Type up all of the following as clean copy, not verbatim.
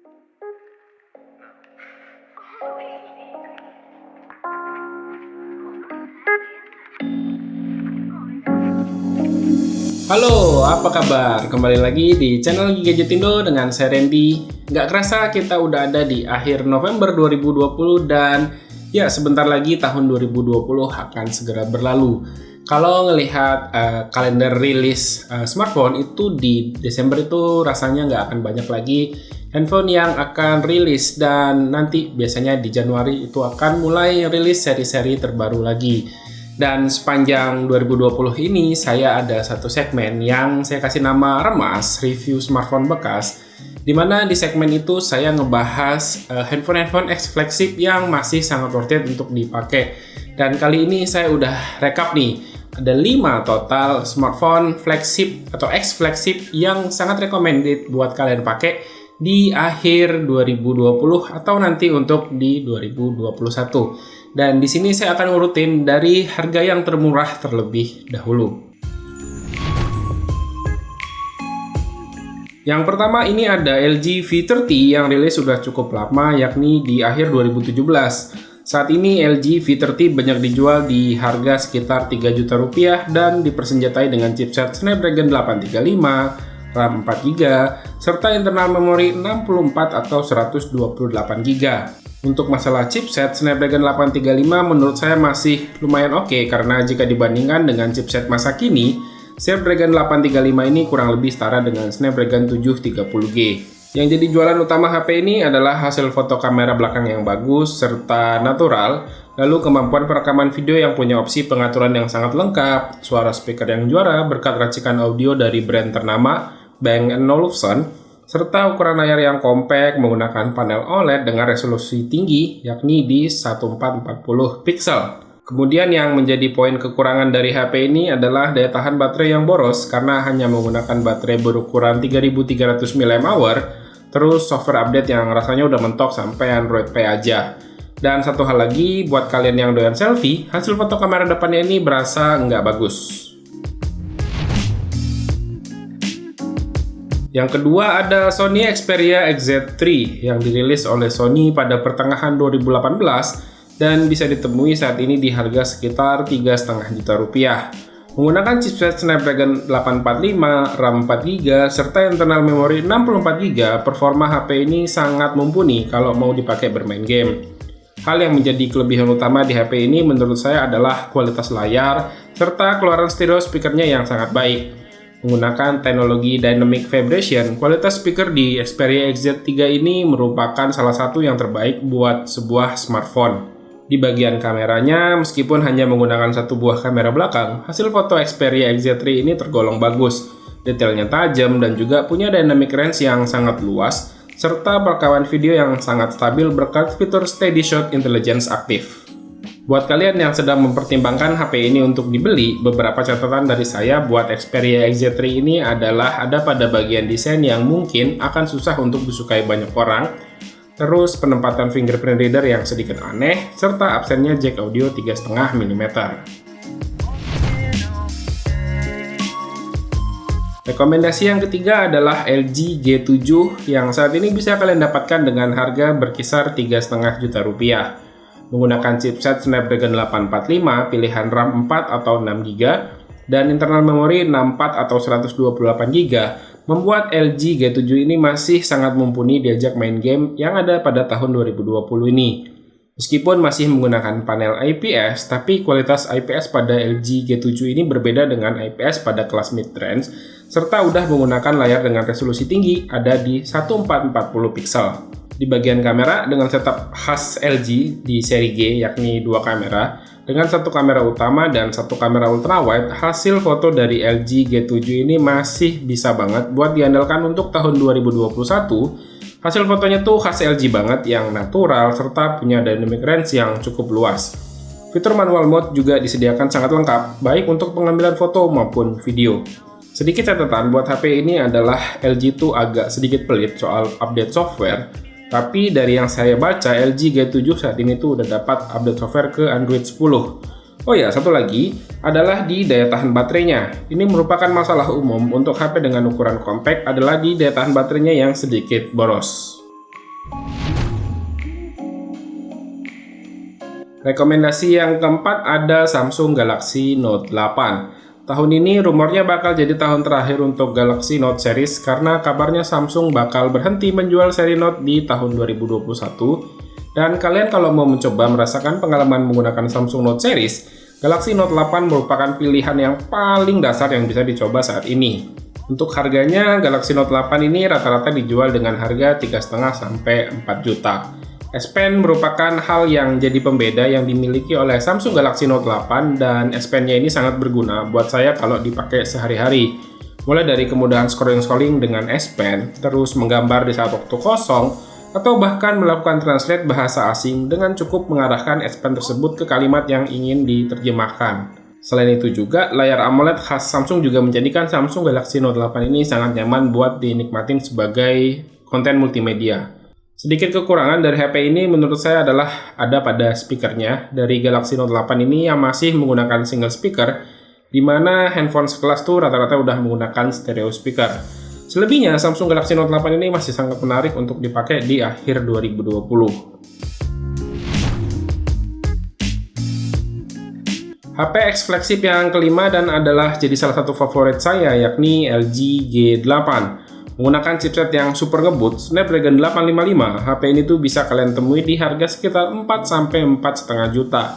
Halo, apa kabar? Kembali lagi di channel Gadgetindo dengan saya Randy. Nggak kerasa kita udah ada di akhir November 2020 dan ya sebentar lagi tahun 2020 akan segera berlalu. Kalau ngelihat kalender rilis smartphone itu di Desember itu rasanya nggak akan banyak lagi handphone yang akan rilis, dan nanti biasanya di Januari itu akan mulai rilis seri-seri terbaru lagi. Dan sepanjang 2020 ini saya ada satu segmen yang saya kasih nama Remas Review Smartphone Bekas, di mana di segmen itu saya ngebahas handphone X flagship yang masih sangat worth it untuk dipakai. Dan kali ini saya udah rekap nih, ada 5 total smartphone flagship atau X flagship yang sangat recommended buat kalian pakai di akhir 2020 atau nanti untuk di 2021. Dan di sini saya akan urutin dari harga yang termurah terlebih dahulu. Yang pertama ini ada LG V30 yang rilis sudah cukup lama, yakni di akhir 2017. Saat ini LG V30 banyak dijual di harga sekitar 3 juta rupiah dan dipersenjatai dengan chipset Snapdragon 835, RAM 4GB, serta internal memori 64 atau 128GB. Untuk masalah chipset, Snapdragon 835 menurut saya masih lumayan oke, karena jika dibandingkan dengan chipset masa kini, Snapdragon 835 ini kurang lebih setara dengan Snapdragon 730G. Yang jadi jualan utama HP ini adalah hasil foto kamera belakang yang bagus serta natural, lalu kemampuan perekaman video yang punya opsi pengaturan yang sangat lengkap, suara speaker yang juara berkat racikan audio dari brand ternama Bang & Olufsen, serta ukuran layar yang kompak menggunakan panel OLED dengan resolusi tinggi yakni di 1440 pixel. Kemudian yang menjadi poin kekurangan dari HP ini adalah daya tahan baterai yang boros karena hanya menggunakan baterai berukuran 3300 mAh, terus software update yang rasanya udah mentok sampai Android P aja. Dan satu hal lagi, buat kalian yang doyan selfie, hasil foto kamera depannya ini berasa nggak bagus. Yang kedua ada Sony Xperia XZ3 yang dirilis oleh Sony pada pertengahan 2018 dan bisa ditemui saat ini di harga sekitar 3,5 juta rupiah. Menggunakan chipset Snapdragon 845, RAM 4GB, serta internal memori 64GB, performa HP ini sangat mumpuni kalau mau dipakai bermain game. Hal yang menjadi kelebihan utama di HP ini menurut saya adalah kualitas layar serta keluaran stereo speakernya yang sangat baik. Menggunakan teknologi Dynamic Vibration, kualitas speaker di Xperia XZ3 ini merupakan salah satu yang terbaik buat sebuah smartphone. Di bagian kameranya, meskipun hanya menggunakan satu buah kamera belakang, hasil foto Xperia XZ3 ini tergolong bagus. Detailnya tajam dan juga punya dynamic range yang sangat luas, serta perekaman video yang sangat stabil berkat fitur Steady Shot Intelligence aktif. Buat kalian yang sedang mempertimbangkan HP ini untuk dibeli, beberapa catatan dari saya buat Xperia XZ3 ini adalah ada pada bagian desain yang mungkin akan susah untuk disukai banyak orang, terus penempatan fingerprint reader yang sedikit aneh, serta absennya jack audio 3,5 mm. Rekomendasi yang ketiga adalah LG G7 yang saat ini bisa kalian dapatkan dengan harga berkisar 3,5 juta rupiah. Menggunakan chipset Snapdragon 845, pilihan RAM 4 atau 6GB, dan internal memori 64 atau 128GB, membuat LG G7 ini masih sangat mumpuni diajak main game yang ada pada tahun 2020 ini. Meskipun masih menggunakan panel IPS, tapi kualitas IPS pada LG G7 ini berbeda dengan IPS pada kelas mid-range, serta udah menggunakan layar dengan resolusi tinggi ada di 1440 pixel. Di bagian kamera dengan setup khas LG di seri G yakni 2 kamera dengan satu kamera utama dan satu kamera ultrawide, hasil foto dari LG G7 ini masih bisa banget buat diandalkan untuk tahun 2021. Hasil fotonya tuh khas LG banget yang natural serta punya dynamic range yang cukup luas. Fitur manual mode juga disediakan sangat lengkap, baik untuk pengambilan foto maupun video. Sedikit catatan buat HP ini adalah LG tuh agak sedikit pelit soal update software. Tapi dari yang saya baca, LG G7 saat ini tuh udah dapat update software ke Android 10. Oh ya, satu lagi adalah di daya tahan baterainya. Ini merupakan masalah umum untuk HP dengan ukuran compact adalah di daya tahan baterainya yang sedikit boros. Rekomendasi yang keempat ada Samsung Galaxy Note 8. Tahun ini rumornya bakal jadi tahun terakhir untuk Galaxy Note series karena kabarnya Samsung bakal berhenti menjual seri Note di tahun 2021. Dan kalian kalau mau mencoba merasakan pengalaman menggunakan Samsung Note series, Galaxy Note 8 merupakan pilihan yang paling dasar yang bisa dicoba saat ini. Untuk harganya, Galaxy Note 8 ini rata-rata dijual dengan harga 3,5 sampai 4 juta. S Pen merupakan hal yang jadi pembeda yang dimiliki oleh Samsung Galaxy Note 8 dan S Pen-nya ini sangat berguna buat saya kalau dipakai sehari-hari. Mulai dari kemudahan scrolling-scrolling dengan S Pen, terus menggambar di saat waktu kosong, atau bahkan melakukan translate bahasa asing dengan cukup mengarahkan S Pen tersebut ke kalimat yang ingin diterjemahkan. Selain itu juga, layar AMOLED khas Samsung juga menjadikan Samsung Galaxy Note 8 ini sangat nyaman buat dinikmatin sebagai konten multimedia. Sedikit kekurangan dari HP ini menurut saya adalah ada pada speakernya. Dari Galaxy Note 8 ini yang masih menggunakan single speaker, di mana handphone sekelas tuh rata-rata udah menggunakan stereo speaker. Selebihnya, Samsung Galaxy Note 8 ini masih sangat menarik untuk dipakai di akhir 2020. HP X flagship yang kelima dan adalah jadi salah satu favorit saya, yakni LG G8. Menggunakan chipset yang super ngebut, Snapdragon 855, HP ini tuh bisa kalian temui di harga sekitar 4-4,5 juta.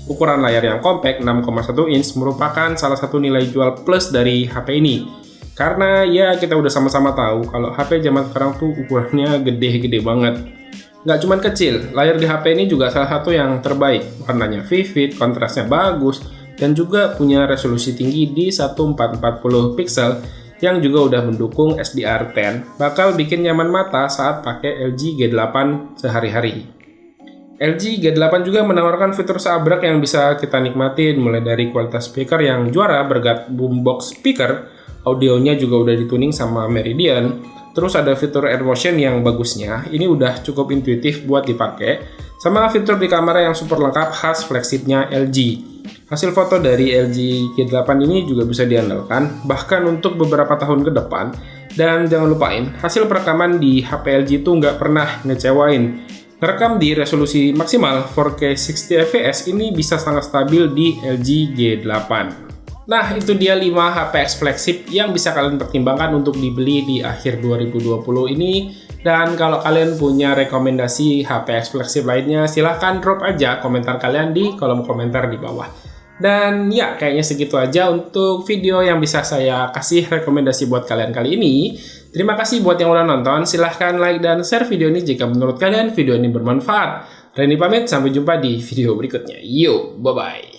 Ukuran layar yang compact 6,1 inch merupakan salah satu nilai jual plus dari HP ini. Karena ya kita udah sama-sama tahu kalau HP zaman sekarang tuh ukurannya gede-gede banget. Nggak cuman kecil, layar di HP ini juga salah satu yang terbaik. Warnanya vivid, kontrasnya bagus, dan juga punya resolusi tinggi di 1440 pixel yang juga udah mendukung SDR10, bakal bikin nyaman mata saat pakai LG G8 sehari-hari. LG G8 juga menawarkan fitur seabrak yang bisa kita nikmatin, mulai dari kualitas speaker yang juara berkat boombox speaker, audionya juga udah dituning sama Meridian, terus ada fitur Air Motion yang bagusnya, ini udah cukup intuitif buat dipakai, sama fitur di kamera yang super lengkap khas flagshipnya LG. Hasil foto dari LG G8 ini juga bisa diandalkan, bahkan untuk beberapa tahun ke depan. Dan jangan lupain, hasil perekaman di HP LG itu nggak pernah ngecewain. Ngerekam di resolusi maksimal 4K 60 fps ini bisa sangat stabil di LG G8. Nah, itu dia 5 HP X flagship yang bisa kalian pertimbangkan untuk dibeli di akhir 2020 ini. Dan kalau kalian punya rekomendasi HP X flagship lainnya, silahkan drop aja komentar kalian di kolom komentar di bawah. Dan ya, kayaknya segitu aja untuk video yang bisa saya kasih rekomendasi buat kalian kali ini. Terima kasih buat yang udah nonton. Silahkan like dan share video ini jika menurut kalian video ini bermanfaat. Reni pamit, sampai jumpa di video berikutnya. Yo, bye-bye.